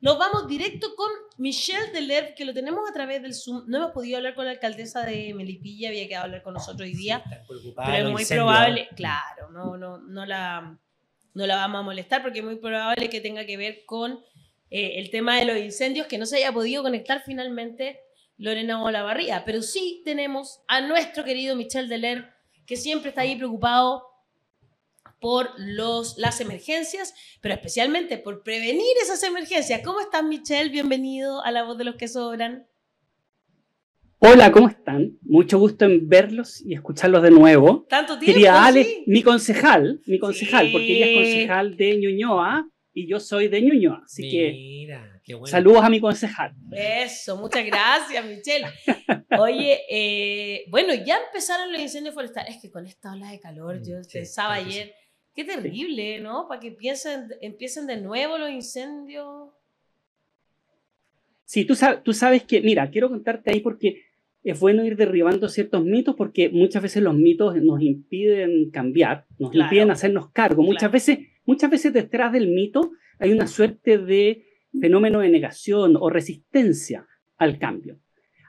Nos vamos directo con Michel Delerve, que lo tenemos a través del Zoom. No hemos podido hablar con la alcaldesa de Melipilla, había quedado a hablar con nosotros hoy día. Pero es muy probable, claro, no la vamos a molestar porque es muy probable que tenga que ver con el tema de los incendios, que no se haya podido conectar finalmente Lorena Olavarría. Pero sí tenemos a nuestro querido Michel Delerve, que siempre está ahí preocupado por las emergencias, pero especialmente por prevenir esas emergencias. ¿Cómo estás, Michel? Bienvenido a La Voz de los que Sobran. Hola, ¿cómo están? Mucho gusto en verlos y escucharlos de nuevo. ¿Tanto tiempo? Quería Ale, sí. mi concejal, Sí. Porque ella es concejal de Ñuñoa y yo soy de Ñuñoa. Así Mira, qué bueno. Saludos a mi concejal. Eso, muchas gracias, Michel. Oye, bueno, ya empezaron los incendios forestales. Es que con esta ola de calor, yo pensaba ayer, qué terrible, ¿no? Para que empiecen de nuevo los incendios. Sí, tú sabes que, mira, quiero contarte ahí porque es bueno ir derribando ciertos mitos porque muchas veces los mitos nos impiden cambiar, nos impiden hacernos cargo. Muchas veces detrás del mito hay una suerte de fenómeno de negación o resistencia al cambio.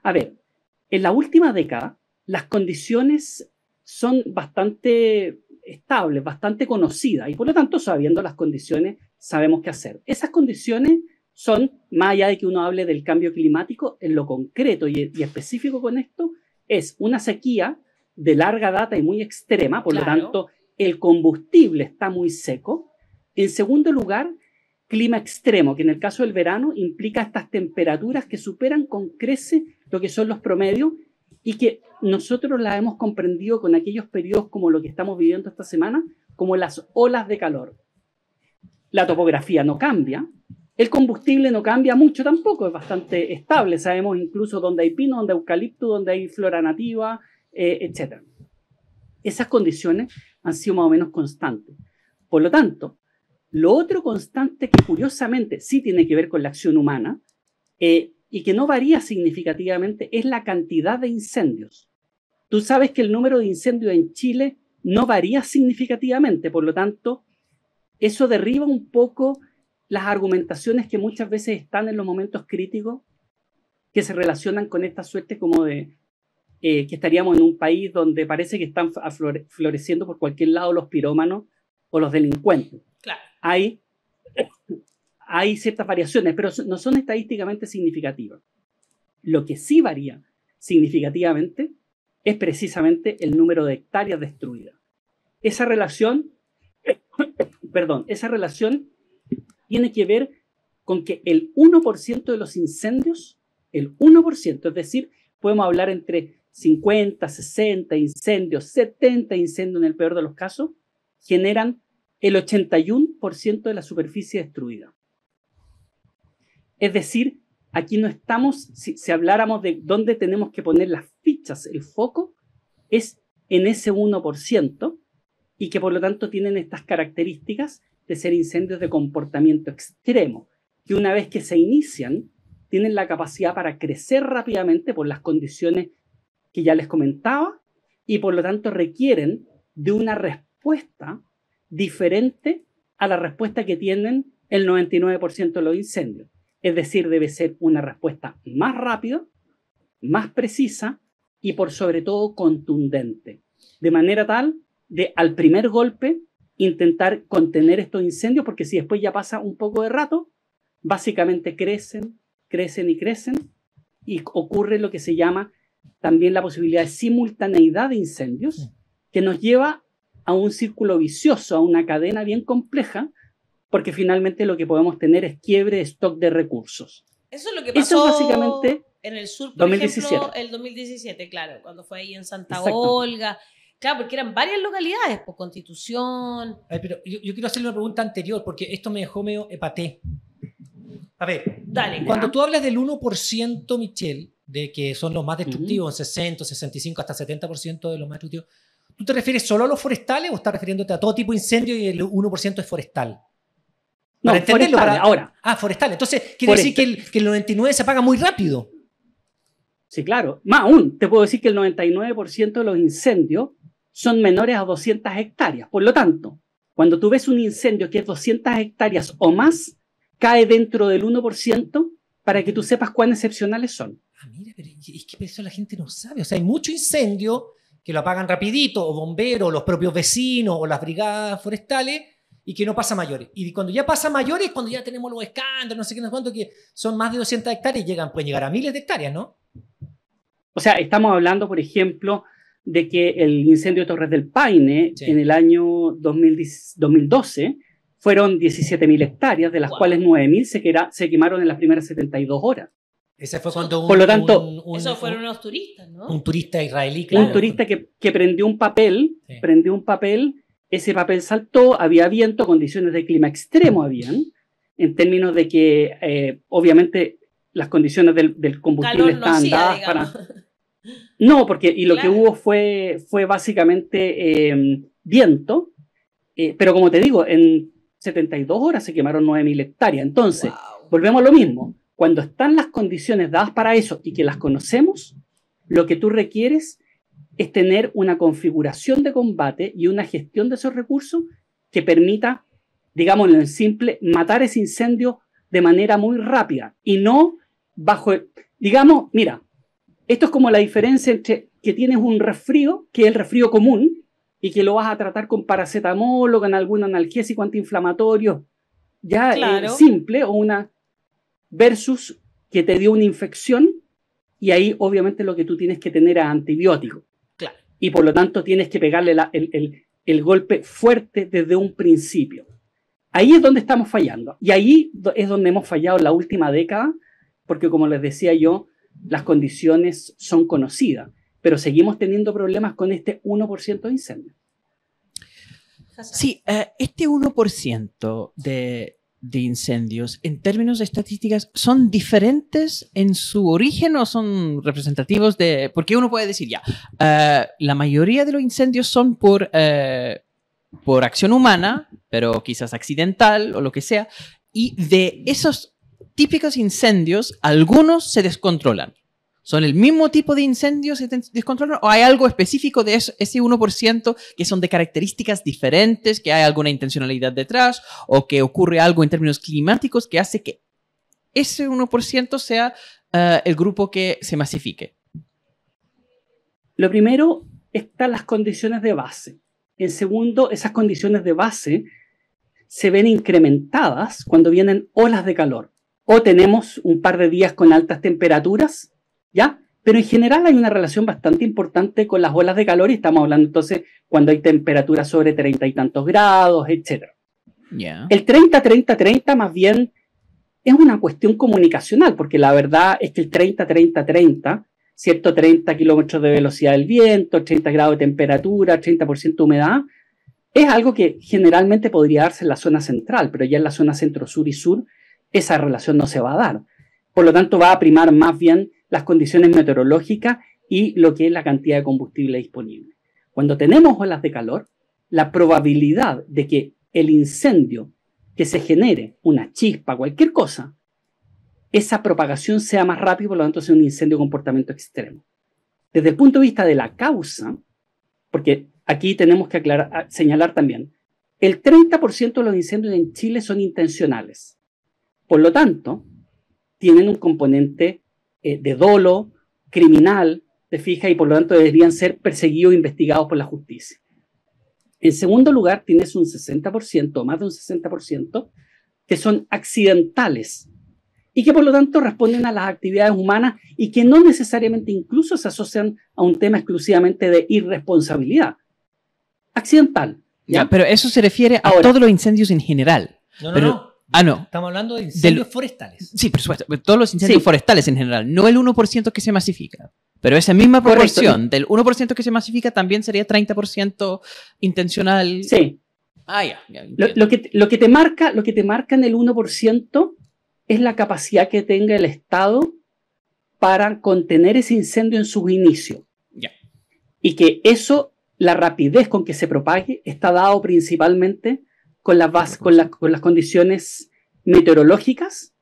A ver, en la última década las condiciones son bastante estables, bastante conocidas y por lo tanto, sabiendo las condiciones, sabemos qué hacer. Esas condiciones son, más allá de que uno hable del cambio climático, en lo concreto y específico con esto, es una sequía de larga data y muy extrema, por lo tanto, el combustible está muy seco. En segundo lugar, clima extremo, que en el caso del verano implica estas temperaturas que superan con creces lo que son los promedios y que nosotros las hemos comprendido con aquellos periodos como lo que estamos viviendo esta semana, como las olas de calor. La topografía no cambia, el combustible no cambia mucho tampoco, es bastante estable. Sabemos incluso dónde hay pino, dónde hay eucalipto, dónde hay flora nativa, etc. Esas condiciones han sido más o menos constantes. Por lo tanto, lo otro constante que curiosamente sí tiene que ver con la acción humana y que no varía significativamente es la cantidad de incendios. Tú sabes que el número de incendios en Chile no varía significativamente, por lo tanto, eso derriba un poco las argumentaciones que muchas veces están en los momentos críticos que se relacionan con esta suerte como de que estaríamos en un país donde parece que están floreciendo por cualquier lado los pirómanos o los delincuentes. Claro. Hay ciertas variaciones, pero no son estadísticamente significativas. Lo que sí varía significativamente es precisamente el número de hectáreas destruidas. Esa relación tiene que ver con que el 1% de los incendios, el 1%, es decir, podemos hablar entre 50, 60 incendios, 70 incendios en el peor de los casos, generan el 81% de la superficie destruida. Es decir, aquí no estamos, si habláramos de dónde tenemos que poner las fichas, el foco, es en ese 1% y que por lo tanto tienen estas características de ser incendios de comportamiento extremo, que una vez que se inician, tienen la capacidad para crecer rápidamente por las condiciones que ya les comentaba y por lo tanto requieren de una respuesta diferente a la respuesta que tienen el 99% de los incendios. Es decir, debe ser una respuesta más rápida, más precisa y por sobre todo contundente, de manera tal de al primer golpe intentar contener estos incendios, porque si después ya pasa un poco de rato, básicamente crecen y ocurre lo que se llama también la posibilidad de simultaneidad de incendios, que nos lleva a un círculo vicioso, a una cadena bien compleja, porque finalmente lo que podemos tener es quiebre de stock de recursos. Eso es lo que pasó básicamente en el sur, por 2017. ejemplo, el 2017, claro, cuando fue ahí en Santa Olga. Claro, porque eran varias localidades, por Constitución. Pero yo quiero hacerle una pregunta anterior, porque esto me dejó medio epaté. A ver, dale. Cuando tú hablas del 1%, Michel, de que son los más destructivos, en 60, 65, hasta 70% de los más destructivos, ¿tú te refieres solo a los forestales o estás refiriéndote a todo tipo de incendio y el 1% es forestal? No, forestal, ahora. Ah, forestal. Entonces, quiere decir que el 99% se apaga muy rápido. Sí, claro. Más aún, te puedo decir que el 99% de los incendios son menores a 200 hectáreas. Por lo tanto, cuando tú ves un incendio que es 200 hectáreas o más, cae dentro del 1% para que tú sepas cuán excepcionales son. Ah, mira, pero es que eso la gente no sabe. O sea, hay mucho incendio que lo apagan rapidito, o bomberos, o los propios vecinos, o las brigadas forestales, y que no pasa a mayores. Y cuando ya pasa a mayores, cuando ya tenemos los escándalos, no sé qué, no sé cuánto, que son más de 200 hectáreas, pueden llegar a miles de hectáreas, ¿no? O sea, estamos hablando, por ejemplo, de que el incendio de Torres del Paine, en el año 2012, fueron 17.000 hectáreas, de las cuales 9.000 se quemaron en las primeras 72 horas. Ese fue cuando por lo tanto, esos fueron unos turistas, ¿no? Un turista israelí, claro. Un turista que prendió un papel, ese papel saltó, había viento, condiciones de clima extremo habían, en términos de que, obviamente, las condiciones del combustible estaban dadas para... No, porque lo que hubo fue básicamente viento, pero como te digo, en 72 horas se quemaron 9.000 hectáreas. Entonces, volvemos a lo mismo. Cuando están las condiciones dadas para eso y que las conocemos, lo que tú requieres es tener una configuración de combate y una gestión de esos recursos que permita, digámoslo en simple, matar ese incendio de manera muy rápida y no bajo, digamos, mira, esto es como la diferencia entre que tienes un resfrío, que es el resfrío común, y que lo vas a tratar con paracetamol o con algún analgésico antiinflamatorio, ya simple, o una versus que te dio una infección, y ahí obviamente lo que tú tienes que tener es antibiótico. Claro. Y por lo tanto tienes que pegarle el golpe fuerte desde un principio. Ahí es donde estamos fallando. Y ahí es donde hemos fallado en la última década, porque como les decía yo, las condiciones son conocidas, pero seguimos teniendo problemas con este 1% de incendios. Sí, este 1% de incendios, en términos de estadísticas, ¿son diferentes en su origen o son representativos de...? Porque uno puede decir, la mayoría de los incendios son por acción humana, pero quizás accidental o lo que sea, y de esos típicos incendios, algunos se descontrolan. ¿Son el mismo tipo de incendios que se descontrolan o hay algo específico de ese 1% que son de características diferentes, que hay alguna intencionalidad detrás o que ocurre algo en términos climáticos que hace que ese 1% sea el grupo que se masifique? Lo primero están las condiciones de base. En segundo, esas condiciones de base se ven incrementadas cuando vienen olas de calor o tenemos un par de días con altas temperaturas, ¿ya? Pero en general hay una relación bastante importante con las olas de calor y estamos hablando entonces cuando hay temperaturas sobre 30 y tantos grados, etc. Yeah. El 30-30-30 más bien es una cuestión comunicacional, porque la verdad es que el 30-30-30, ¿cierto? 30 kilómetros de velocidad del viento, 30 grados de temperatura, 30% de humedad, es algo que generalmente podría darse en la zona central, pero ya en la zona centro-sur y sur esa relación no se va a dar. Por lo tanto, va a primar más bien las condiciones meteorológicas y lo que es la cantidad de combustible disponible. Cuando tenemos olas de calor, la probabilidad de que el incendio que se genere, una chispa, cualquier cosa, esa propagación sea más rápida, por lo tanto sea un incendio de comportamiento extremo. Desde el punto de vista de la causa, porque aquí tenemos que señalar también, el 30% de los incendios en Chile son intencionales. Por lo tanto, tienen un componente de dolo, criminal, ¿te fijas? Y por lo tanto deberían ser perseguidos e investigados por la justicia. En segundo lugar, tienes un 60%, más de un 60%, que son accidentales y que por lo tanto responden a las actividades humanas y que no necesariamente incluso se asocian a un tema exclusivamente de irresponsabilidad. Accidental. ¿Ya? Pero eso se refiere a todos los incendios en general. No. No. Estamos hablando de incendios forestales. Sí, por supuesto. Todos los incendios forestales en general. No el 1% que se masifica. Pero esa misma proporción del 1% que se masifica también sería 30% intencional. Sí. Ya. Lo que te marca en el 1% es la capacidad que tenga el Estado para contener ese incendio en sus inicios. Ya. Y que eso, la rapidez con que se propague, está dado principalmente con las condiciones meteorológicas,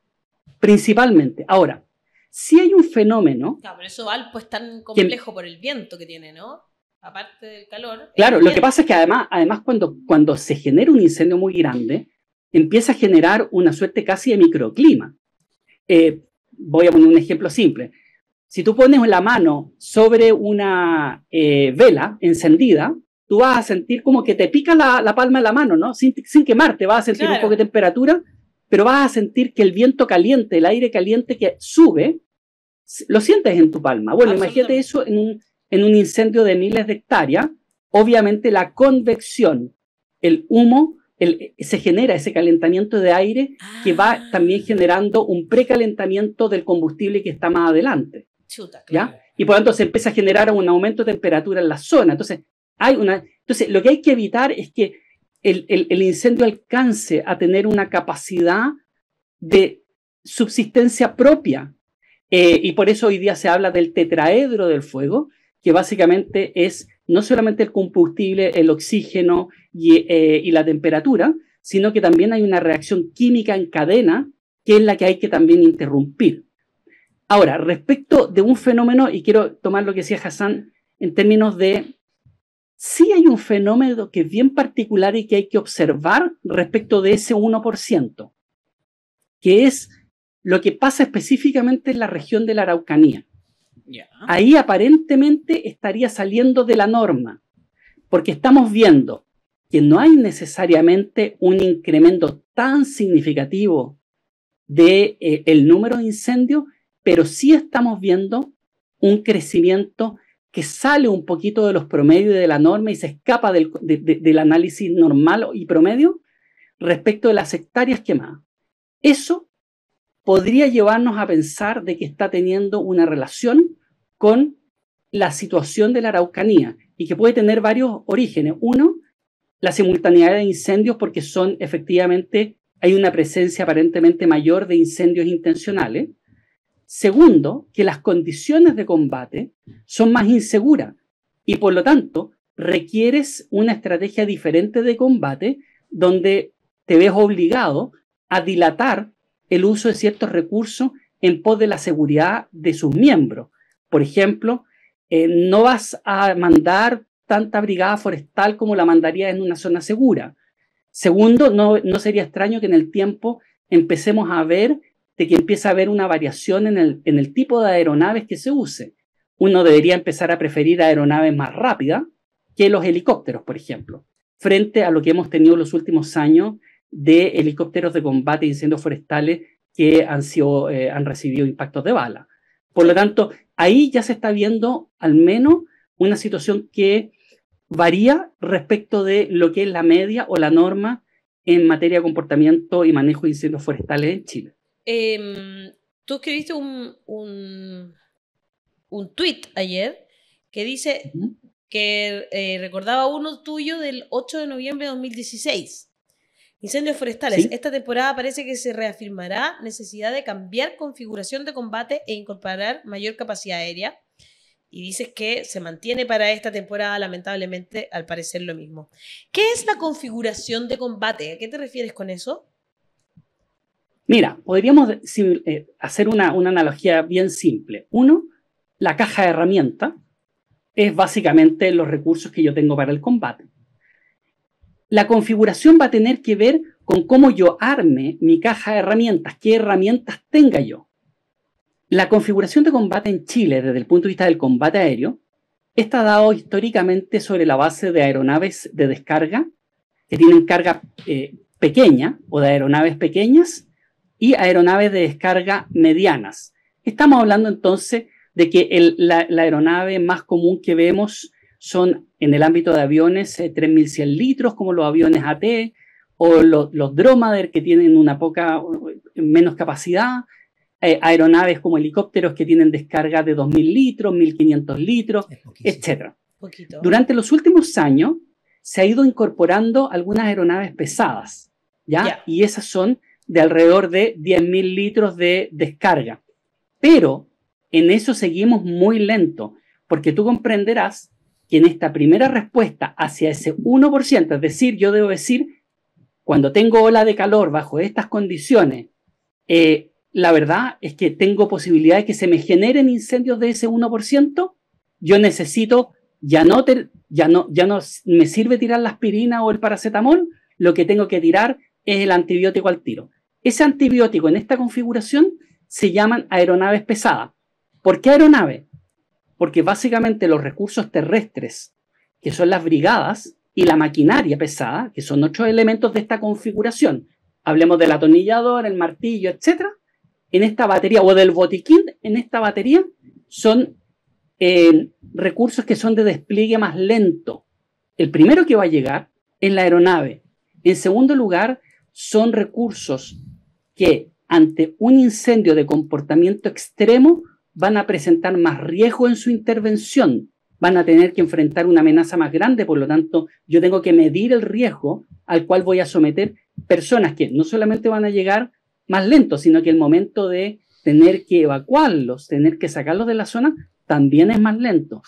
principalmente. Ahora, si hay un fenómeno... Claro, pero eso Valpo es tan complejo por el viento que tiene, ¿no? Aparte del calor. Claro, lo que pasa es que además cuando se genera un incendio muy grande, empieza a generar una suerte casi de microclima. Voy a poner un ejemplo simple. Si tú pones la mano sobre una vela encendida, tú vas a sentir como que te pica la palma de la mano, ¿no? Sin quemarte, vas a sentir un poco de temperatura, pero vas a sentir que el viento caliente, el aire caliente que sube, lo sientes en tu palma. Bueno, imagínate eso en un incendio de miles de hectáreas. Obviamente la convección, el humo, se genera ese calentamiento de aire que va también generando un precalentamiento del combustible que está más adelante. Chuta, claro. ¿Ya? Y por lo tanto se empieza a generar un aumento de temperatura en la zona. Entonces lo que hay que evitar es que el incendio alcance a tener una capacidad de subsistencia propia. Y por eso hoy día se habla del tetraedro del fuego, que básicamente es no solamente el combustible, el oxígeno y la temperatura, sino que también hay una reacción química en cadena, que es la que hay que también interrumpir. Ahora, respecto de un fenómeno, y quiero tomar lo que decía Hassan en términos de, sí hay un fenómeno que es bien particular y que hay que observar respecto de ese 1%, que es lo que pasa específicamente en la región de la Araucanía. Yeah. Ahí aparentemente estaría saliendo de la norma, porque estamos viendo que no hay necesariamente un incremento tan significativo del número de incendios, pero sí estamos viendo un crecimiento que sale un poquito de los promedios de la norma y se escapa del análisis normal y promedio respecto de las hectáreas quemadas. Eso podría llevarnos a pensar de que está teniendo una relación con la situación de la Araucanía y que puede tener varios orígenes. Uno, la simultaneidad de incendios, porque efectivamente hay una presencia aparentemente mayor de incendios intencionales. Segundo, que las condiciones de combate son más inseguras y por lo tanto requieres una estrategia diferente de combate donde te ves obligado a dilatar el uso de ciertos recursos en pos de la seguridad de sus miembros. Por ejemplo, no vas a mandar tanta brigada forestal como la mandarías en una zona segura. Segundo, no sería extraño que en el tiempo empecemos a ver de que empieza a haber una variación en el tipo de aeronaves que se use. Uno debería empezar a preferir aeronaves más rápidas que los helicópteros, por ejemplo, frente a lo que hemos tenido en los últimos años de helicópteros de combate de incendios forestales que han recibido impactos de bala. Por lo tanto, ahí ya se está viendo al menos una situación que varía respecto de lo que es la media o la norma en materia de comportamiento y manejo de incendios forestales en Chile. Tú escribiste un tuit ayer que dice que recordaba uno tuyo del 8 de noviembre de 2016. Incendios forestales. ¿Sí? Esta temporada parece que se reafirmará necesidad de cambiar configuración de combate e incorporar mayor capacidad aérea. Y dices que se mantiene para esta temporada, lamentablemente, al parecer lo mismo. ¿Qué es la configuración de combate? ¿A qué te refieres con eso? Mira, podríamos hacer una analogía bien simple. Uno, la caja de herramientas es básicamente los recursos que yo tengo para el combate. La configuración va a tener que ver con cómo yo arme mi caja de herramientas, qué herramientas tenga yo. La configuración de combate en Chile, desde el punto de vista del combate aéreo, está dado históricamente sobre la base de aeronaves de descarga, que tienen carga pequeña o de aeronaves pequeñas, y aeronaves de descarga medianas. Estamos hablando entonces de que la aeronave más común que vemos son en el ámbito de aviones 3.100 litros, como los aviones AT, o los Dromader que tienen menos capacidad, aeronaves como helicópteros que tienen descarga de 2.000 litros, 1.500 litros, etc. Durante los últimos años se ha ido incorporando algunas aeronaves pesadas, ¿ya? Yeah. Y esas son de alrededor de 10.000 litros de descarga. Pero en eso seguimos muy lento, porque tú comprenderás que en esta primera respuesta hacia ese 1%, es decir, yo debo decir, cuando tengo ola de calor bajo estas condiciones, la verdad es que tengo posibilidad de que se me generen incendios de ese 1%, yo necesito, ya no me sirve tirar la aspirina o el paracetamol, lo que tengo que tirar es el antibiótico al tiro. Ese antibiótico en esta configuración se llaman aeronaves pesadas. ¿Por qué aeronave? Porque básicamente los recursos terrestres, que son las brigadas, y la maquinaria pesada, que son otros elementos de esta configuración, hablemos del atornillador, el martillo, etc., en esta batería, o del botiquín en esta batería, son recursos que son de despliegue más lento. El primero que va a llegar es la aeronave. En segundo lugar, son recursos que ante un incendio de comportamiento extremo van a presentar más riesgo en su intervención, van a tener que enfrentar una amenaza más grande, por lo tanto, yo tengo que medir el riesgo al cual voy a someter personas que no solamente van a llegar más lentos, sino que el momento de tener que evacuarlos, tener que sacarlos de la zona, también es más lento.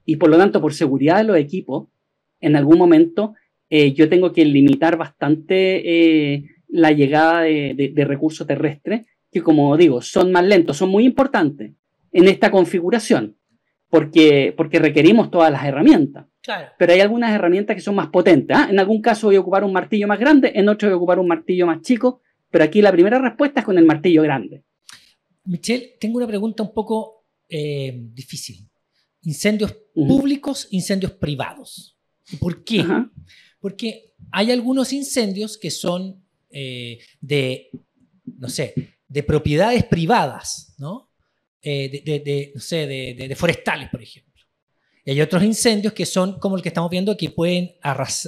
Y por lo tanto, por seguridad de los equipos, en algún momento yo tengo que limitar bastante la llegada de recursos terrestres, que como digo, son más lentos, son muy importantes en esta configuración, porque requerimos todas las herramientas. Claro. Pero hay algunas herramientas que son más potentes. En algún caso voy a ocupar un martillo más grande, en otro voy a ocupar un martillo más chico, pero aquí la primera respuesta es con el martillo grande. Michelle, tengo una pregunta un poco difícil. Incendios públicos, incendios privados. ¿Por qué? Porque hay algunos incendios que son de propiedades privadas, ¿no? De forestales, por ejemplo. Y hay otros incendios que son como el que estamos viendo, que pueden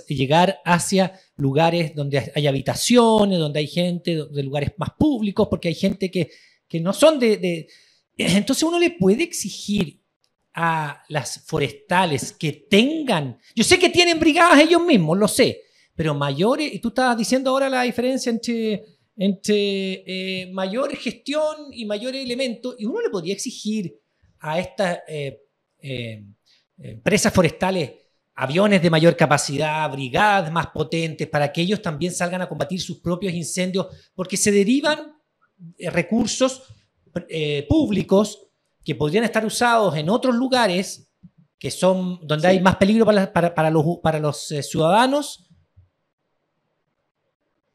llegar hacia lugares donde hay habitaciones, donde hay gente, de lugares más públicos, porque hay gente que no son Entonces uno le puede exigir a las forestales que tengan... Yo sé que tienen brigadas ellos mismos, lo sé, pero mayores... Y tú estabas diciendo ahora la diferencia entre mayor gestión y mayores elementos, y uno le podría exigir a estas empresas forestales aviones de mayor capacidad, brigadas más potentes, para que ellos también salgan a combatir sus propios incendios, porque se derivan recursos públicos que podrían estar usados en otros lugares que son donde hay más peligro para los ciudadanos.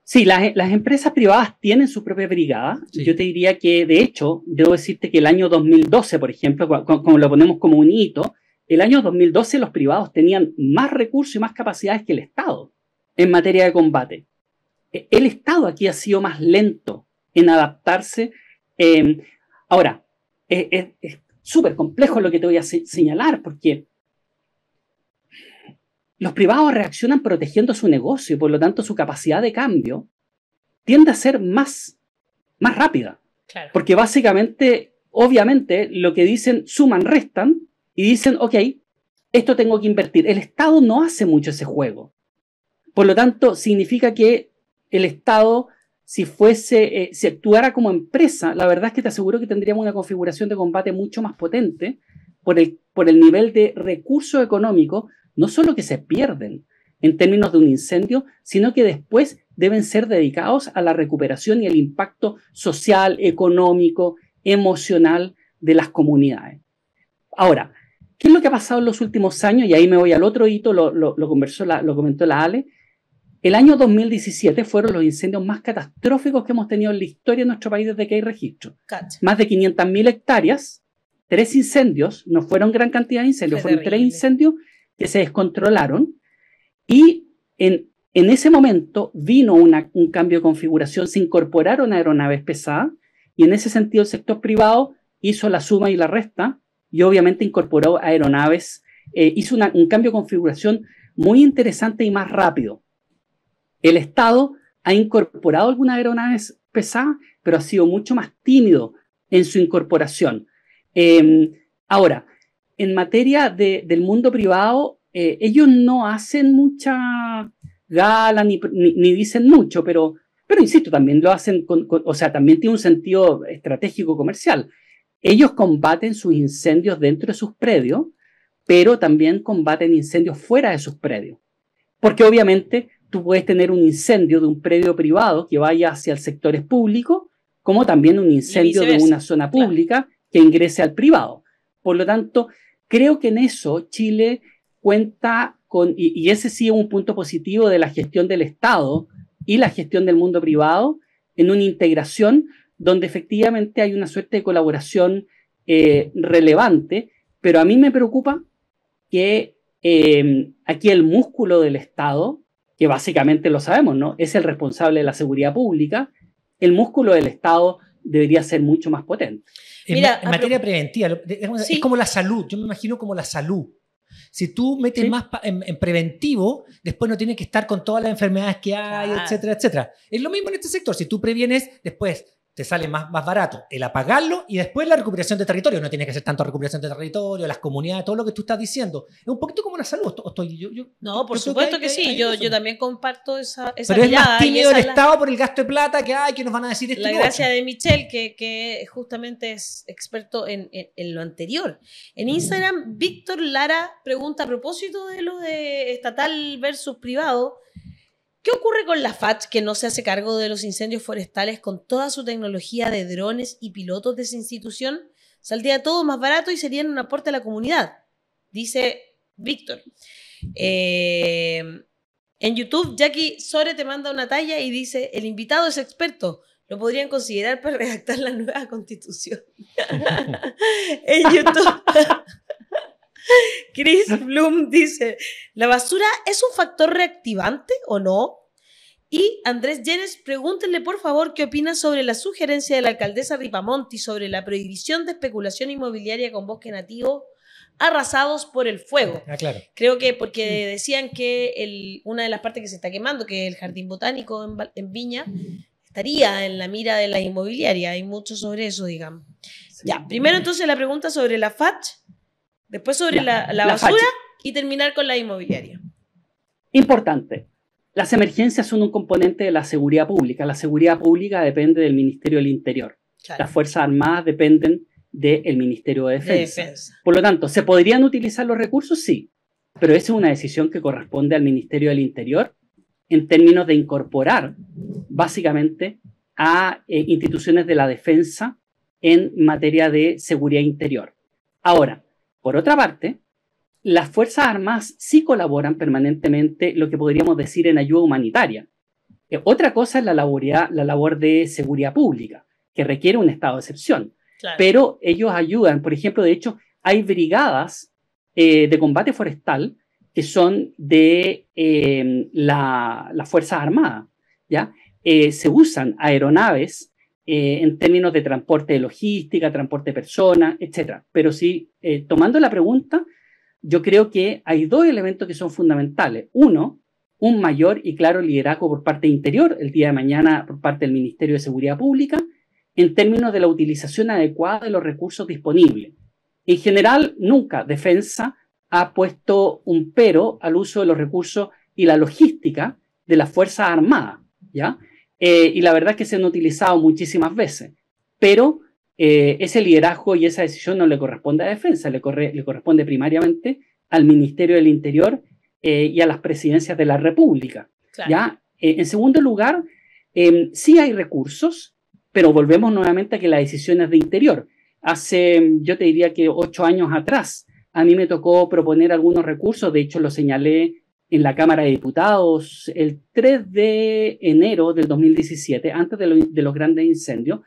Sí, las empresas privadas tienen su propia brigada. Sí. Yo te diría que, de hecho, debo decirte que el año 2012, por ejemplo, como lo ponemos como un hito, el año 2012 los privados tenían más recursos y más capacidades que el Estado en materia de combate. El Estado aquí ha sido más lento en adaptarse. Ahora, es súper complejo lo que te voy a señalar, porque los privados reaccionan protegiendo su negocio y por lo tanto su capacidad de cambio tiende a ser más rápida. Claro. Porque básicamente, obviamente, lo que dicen suman, restan y dicen, ok, esto tengo que invertir. El Estado no hace mucho ese juego. Por lo tanto, significa que el Estado, si actuara como empresa, la verdad es que te aseguro que tendríamos una configuración de combate mucho más potente por el nivel de recursos económicos, no solo que se pierden en términos de un incendio, sino que después deben ser dedicados a la recuperación y el impacto social, económico, emocional de las comunidades. Ahora, ¿qué es lo que ha pasado en los últimos años? Y ahí me voy al otro hito, lo comentó la Ale. El año 2017 fueron los incendios más catastróficos que hemos tenido en la historia de nuestro país desde que hay registro. Cacha. Más de 500.000 hectáreas, 3 incendios, no fueron gran cantidad de incendios, fueron 3 incendios que se descontrolaron y en ese momento vino un cambio de configuración, se incorporaron aeronaves pesadas y en ese sentido el sector privado hizo la suma y la resta y obviamente incorporó aeronaves, hizo un cambio de configuración muy interesante y más rápido. El Estado ha incorporado algunas aeronaves pesadas, pero ha sido mucho más tímido en su incorporación. Ahora, en materia del mundo privado, ellos no hacen mucha gala ni dicen mucho, pero insisto, también lo hacen o sea, también tiene un sentido estratégico comercial. Ellos combaten sus incendios dentro de sus predios, pero también combaten incendios fuera de sus predios. Porque obviamente tú puedes tener un incendio de un predio privado que vaya hacia el sector público, como también un incendio de una zona pública que ingrese al privado. Por lo tanto, creo que en eso Chile cuenta con, y ese sí es un punto positivo de la gestión del Estado y la gestión del mundo privado en una integración donde efectivamente hay una suerte de colaboración relevante, pero a mí me preocupa que aquí el músculo del Estado, que básicamente lo sabemos, ¿no? Es el responsable de la seguridad pública, el músculo del Estado debería ser mucho más potente. Mira, en materia preventiva, es como la salud, yo me imagino como la salud. Si tú metes más en preventivo, después no tienes que estar con todas las enfermedades que hay, etcétera, etcétera. Es lo mismo en este sector. Si tú previenes, después te sale más barato el apagarlo y después la recuperación de territorio. No tiene que ser tanto recuperación de territorio, las comunidades, todo lo que tú estás diciendo. Es un poquito como la salud. No, por supuesto que sí. Yo también comparto esa Pero es más tímido el Estado por el gasto de plata que hay, que nos van a decir esto. La gracia de Michelle, que justamente es experto en lo anterior. En Instagram, Víctor Lara pregunta a propósito de lo de estatal versus privado. ¿Qué ocurre con la FACH, que no se hace cargo de los incendios forestales con toda su tecnología de drones y pilotos de esa institución? Saldría todo más barato y serían un aporte a la comunidad, dice Víctor. En YouTube, Jackie Sore te manda una talla y dice, el invitado es experto, lo podrían considerar para redactar la nueva constitución. En YouTube... Chris Bloom dice, ¿la basura es un factor reactivante o no? Y Andrés Llenes, pregúntenle por favor qué opina sobre la sugerencia de la alcaldesa Ripamonti sobre la prohibición de especulación inmobiliaria con bosque nativo arrasados por el fuego. Claro. Creo que porque decían que una de las partes que se está quemando, que es el jardín botánico en Viña, estaría en la mira de la inmobiliaria. Hay mucho sobre eso, digamos. Sí. Ya, primero entonces la pregunta sobre la FACH, después sobre la basura y terminar con la inmobiliaria. Importante. Las emergencias son un componente de la seguridad pública. La seguridad pública depende del Ministerio del Interior. Claro. Las Fuerzas Armadas dependen del Ministerio de Defensa. Por lo tanto, ¿se podrían utilizar los recursos? Sí. Pero esa es una decisión que corresponde al Ministerio del Interior en términos de incorporar básicamente a instituciones de la defensa en materia de seguridad interior. Ahora, por otra parte, las Fuerzas Armadas sí colaboran permanentemente, lo que podríamos decir, en ayuda humanitaria. Otra cosa es la labor de seguridad pública, que requiere un estado de excepción. Claro. Pero ellos ayudan, por ejemplo, de hecho, hay brigadas de combate forestal que son de las Fuerzas Armadas, ¿ya? Se usan aeronaves en términos de transporte de logística, transporte de personas, etc. Pero sí, tomando la pregunta, yo creo que hay dos elementos que son fundamentales. Uno, un mayor y claro liderazgo por parte interior, el día de mañana por parte del Ministerio de Seguridad Pública, en términos de la utilización adecuada de los recursos disponibles. En general, nunca Defensa ha puesto un pero al uso de los recursos y la logística de las Fuerzas Armadas, ¿ya? Y la verdad es que se han utilizado muchísimas veces, pero ese liderazgo y esa decisión no le corresponde a Defensa, le corresponde primariamente al Ministerio del Interior y a las presidencias de la República. Claro. ¿Ya? En segundo lugar, sí hay recursos, pero volvemos nuevamente a que la decisión es de Interior. Yo te diría que 8 años atrás, a mí me tocó proponer algunos recursos, de hecho lo señalé en la Cámara de Diputados el 3 de enero del 2017, antes de los grandes incendios,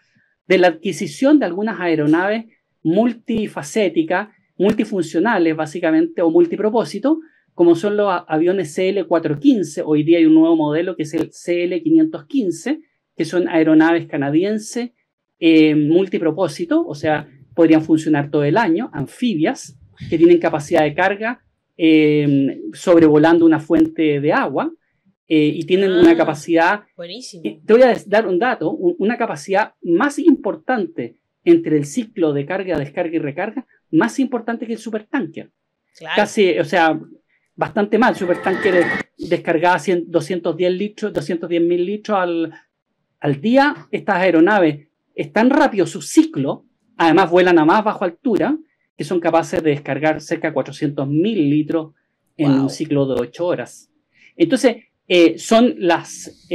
de la adquisición de algunas aeronaves multifacéticas, multifuncionales básicamente, o multipropósito, como son los aviones CL-415. Hoy día hay un nuevo modelo que es el CL-515, que son aeronaves canadienses multipropósito, o sea, podrían funcionar todo el año, anfibias, que tienen capacidad de carga sobrevolando una fuente de agua y tienen una capacidad, buenísimo. Te voy a dar un dato, una capacidad más importante entre el ciclo de carga, descarga y recarga, más importante que el supertanker. Claro. Casi, o sea, bastante mal. El supertanker descargaba 210.000 litros al día. Estas aeronaves es tan rápido su ciclo, además vuelan a más baja altura, que son capaces de descargar cerca de 400.000 litros en un ciclo de 8 horas. Entonces, son las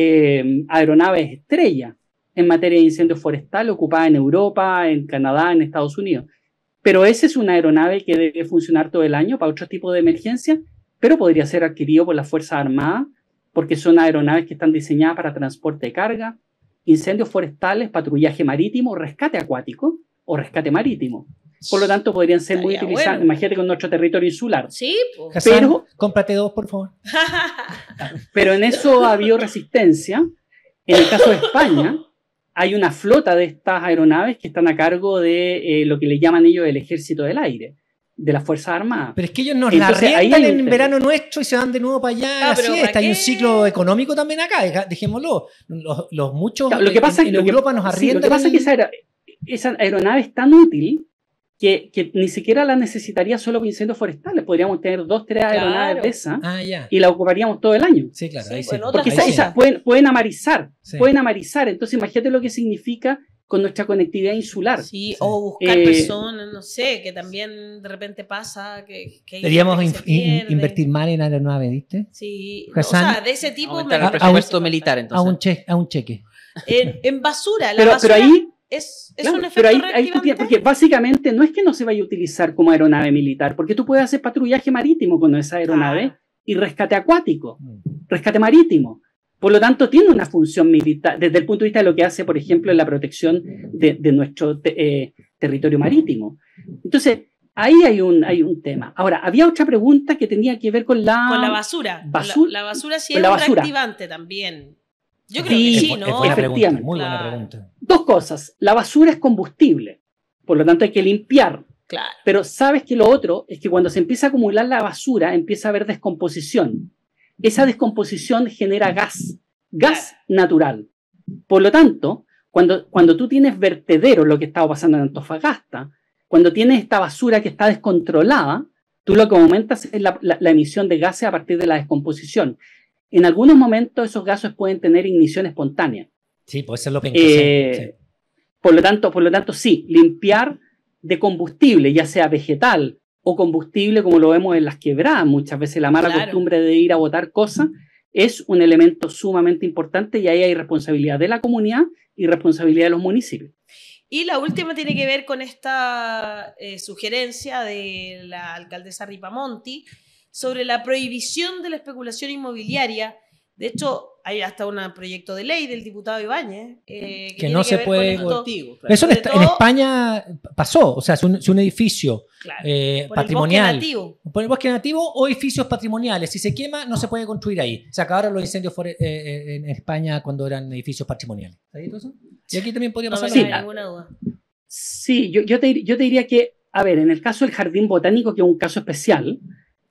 aeronaves estrella en materia de incendios forestales ocupadas en Europa, en Canadá, en Estados Unidos. Pero esa es una aeronave que debe funcionar todo el año para otro tipo de emergencia, pero podría ser adquirido por las Fuerzas Armadas porque son aeronaves que están diseñadas para transporte de carga, incendios forestales, patrullaje marítimo, rescate acuático o rescate marítimo. Por lo tanto, podrían ser muy utilizadas, bueno. Imagínate, con nuestro territorio insular. Sí, pues. Hassan, pero cómprate 2, por favor. Pero en eso ha habido resistencia. En el caso de España, hay una flota de estas aeronaves que están a cargo de lo que le llaman ellos el Ejército del Aire, de las Fuerzas Armadas. Pero es que ellos nos la arriendan en verano nuestro y se van de nuevo para allá. Así está. Hay un ciclo económico también acá, dejémoslo. Los muchos lo que pasa en Europa nos arriendan. Lo que pasa es que esa aeronave es tan útil que ni siquiera la necesitaría solo para incendios forestales. Podríamos tener 2, 3 aeronaves de esas y la ocuparíamos todo el año. Sí, claro. Sí, porque esas pueden amarizar. Sí. Pueden amarizar. Entonces, imagínate lo que significa con nuestra conectividad insular. Sí, o buscar personas, no sé, que también de repente pasa que deberíamos invertir mal en aeronaves, ¿viste? Sí, o sea, de ese tipo. Aumentar el presupuesto militar, entonces. A un cheque. En basura, la basura. Pero ahí, es un efecto reactivante. Porque básicamente no es que no se vaya a utilizar como aeronave militar, porque tú puedes hacer patrullaje marítimo con esa aeronave y rescate acuático, rescate marítimo. Por lo tanto, tiene una función militar desde el punto de vista de lo que hace, por ejemplo, en la protección de nuestro territorio marítimo. Entonces, ahí hay un tema. Ahora, había otra pregunta que tenía que ver con la basura. La basura sí es un reactivante también. Yo creo que sí, ¿no? Efectivamente. Muy buena pregunta. 2 cosas. La basura es combustible, por lo tanto hay que limpiar. Claro. Pero sabes que lo otro es que cuando se empieza a acumular la basura, empieza a haber descomposición. Esa descomposición genera gas natural. Por lo tanto, cuando tú tienes vertederos, lo que estaba pasando en Antofagasta, cuando tienes esta basura que está descontrolada, tú lo que aumentas es la emisión de gases a partir de la descomposición. En algunos momentos esos gases pueden tener ignición espontánea. Sí, puede ser lo que sí. Por lo tanto, sí, limpiar de combustible, ya sea vegetal o combustible, como lo vemos en las quebradas, muchas veces la mala costumbre de ir a botar cosas, es un elemento sumamente importante y ahí hay responsabilidad de la comunidad y responsabilidad de los municipios. Y la última tiene que ver con esta sugerencia de la alcaldesa Ripamonti sobre la prohibición de la especulación inmobiliaria. De hecho, hay hasta un proyecto de ley del diputado Ibáñez que no se puede. Eso en España pasó. O sea, si un edificio patrimonial, por el bosque nativo o edificios patrimoniales, si se quema, no se puede construir ahí. Se acabaron los incendios en España cuando eran edificios patrimoniales. ¿Sabes todo eso? Y aquí también podría pasar. No me cabe ninguna duda. Sí, yo te diría que, a ver, en el caso del jardín botánico, que es un caso especial,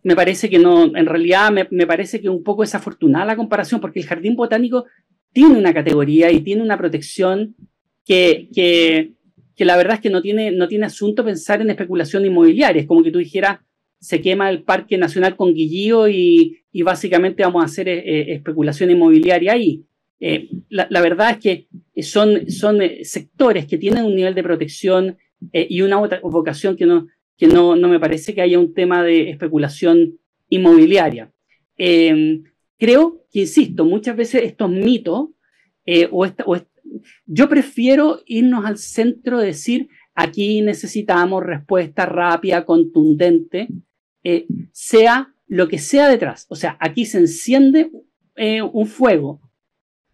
me parece que no, en realidad me parece que un poco desafortunada la comparación, porque el jardín botánico tiene una categoría y tiene una protección que la verdad es que no tiene asunto pensar en especulación inmobiliaria. Es como que tú dijeras, se quema el Parque Nacional Conguillío y básicamente vamos a hacer especulación inmobiliaria ahí. La verdad es que son sectores que tienen un nivel de protección y una vocación que no me parece que haya un tema de especulación inmobiliaria. Creo que, insisto, muchas veces estos mitos, yo prefiero irnos al centro de decir, aquí necesitamos respuesta rápida, contundente, sea lo que sea detrás. O sea, aquí se enciende un fuego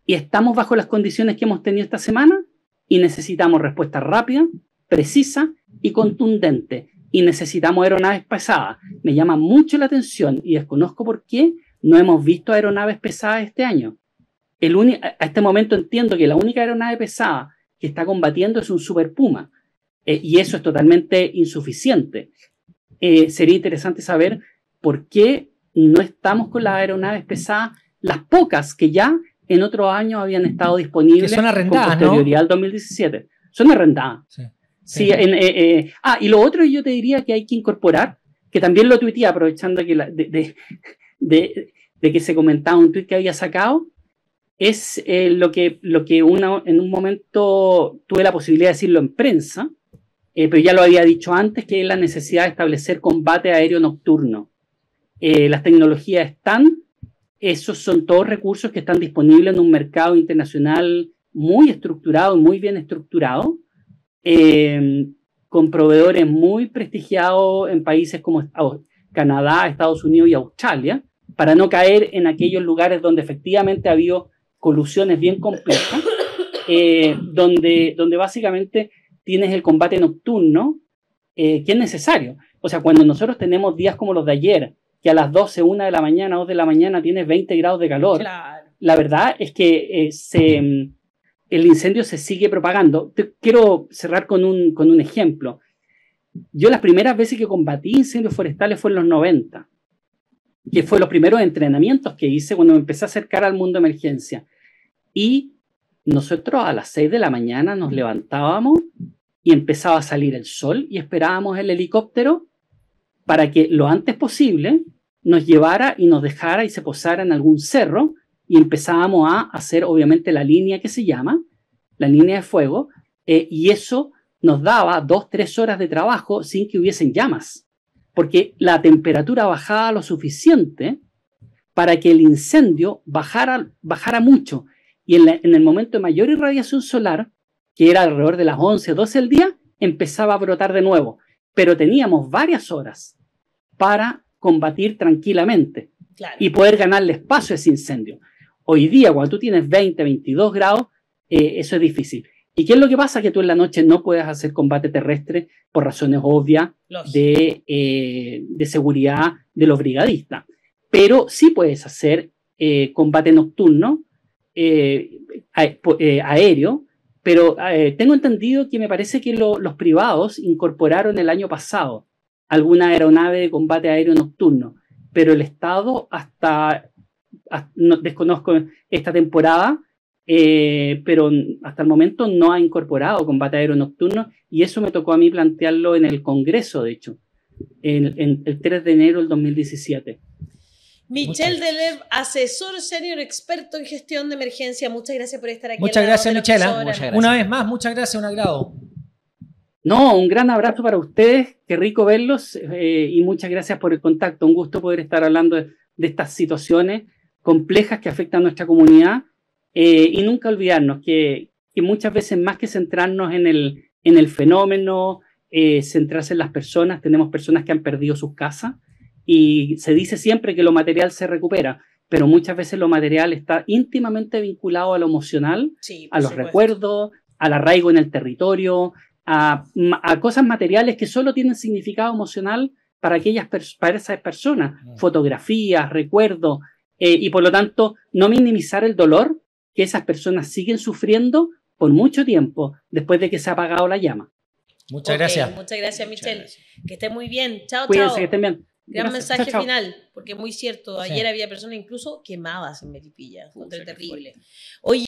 y estamos bajo las condiciones que hemos tenido esta semana y necesitamos respuesta rápida, precisa y contundente. Y necesitamos aeronaves pesadas. Me llama mucho la atención y desconozco por qué no hemos visto aeronaves pesadas este año. A este momento entiendo que la única aeronave pesada que está combatiendo es un Super Puma y eso es totalmente insuficiente. Sería interesante saber por qué no estamos con las aeronaves pesadas, las pocas que ya en otros años habían estado disponibles. Que son arrendadas, con posterioridad al 2017. Son arrendadas. Sí, y lo otro yo te diría que hay que incorporar, que también lo tuiteé aprovechando que de que se comentaba un tuit que había sacado, es lo que en un momento tuve la posibilidad de decirlo en prensa, pero ya lo había dicho antes, que es la necesidad de establecer combate aéreo nocturno. Las tecnologías están, esos son todos recursos que están disponibles en un mercado internacional muy estructurado, muy bien estructurado, con proveedores muy prestigiados en países como Canadá, Estados Unidos y Australia, para no caer en aquellos lugares donde efectivamente ha habido colusiones bien complejas, donde básicamente tienes el combate nocturno, que es necesario. O sea, cuando nosotros tenemos días como los de ayer, que a las 12, 1 de la mañana, 2 de la mañana tienes 20 grados de calor, claro. La verdad es que el incendio se sigue propagando. Quiero cerrar con un ejemplo. Yo las primeras veces que combatí incendios forestales fue en los 90, que fue los primeros entrenamientos que hice cuando me empecé a acercar al mundo de emergencia. Y nosotros a las 6 de la mañana nos levantábamos y empezaba a salir el sol y esperábamos el helicóptero para que lo antes posible nos llevara y nos dejara y se posara en algún cerro y empezábamos a hacer obviamente la línea que se llama, la línea de fuego, y eso nos daba 2-3 horas de trabajo sin que hubiesen llamas, porque la temperatura bajaba lo suficiente para que el incendio bajara mucho. Y en el momento de mayor irradiación solar, que era alrededor de las 11, 12 del día, empezaba a brotar de nuevo. Pero teníamos varias horas para combatir tranquilamente, claro, y poder ganarle espacio a ese incendio. Hoy día, cuando tú tienes 20, 22 grados, eso es difícil. ¿Y qué es lo que pasa? Que tú en la noche no puedes hacer combate terrestre por razones obvias de seguridad de los brigadistas. Pero sí puedes hacer combate nocturno, aéreo, pero tengo entendido que me parece que los privados incorporaron el año pasado alguna aeronave de combate aéreo nocturno, pero el Estado no, desconozco esta temporada, pero hasta el momento no ha incorporado combate aéreo nocturno, y eso me tocó a mí plantearlo en el Congreso, de hecho, en el 3 de enero del 2017. Michel Deleuve, asesor senior experto en gestión de emergencia. Muchas gracias por estar aquí. Muchas gracias, Michela. Una vez más, muchas gracias, un agrado. No, un gran abrazo para ustedes, qué rico verlos, y muchas gracias por el contacto. Un gusto poder estar hablando de estas situaciones complejas que afectan a nuestra comunidad, y nunca olvidarnos que muchas veces, más que centrarnos en el fenómeno, centrarse en las personas. Tenemos personas que han perdido sus casas, y se dice siempre que lo material se recupera, pero muchas veces lo material está íntimamente vinculado a lo emocional, sí, a los recuerdos, al arraigo en el territorio, a cosas materiales que solo tienen significado emocional para esas personas, fotografías, recuerdos, y por lo tanto no minimizar el dolor que esas personas siguen sufriendo por mucho tiempo después de que se ha apagado la llama. Muchas gracias. Muchas gracias, Michel. Gracias. Que esté muy bien. Chao, Cuídense, chao. que estén bien. Gran Gracias. mensaje chao, chao. final, porque es muy cierto. Ayer había personas incluso quemadas en Melipilla. Fue terrible. Oye,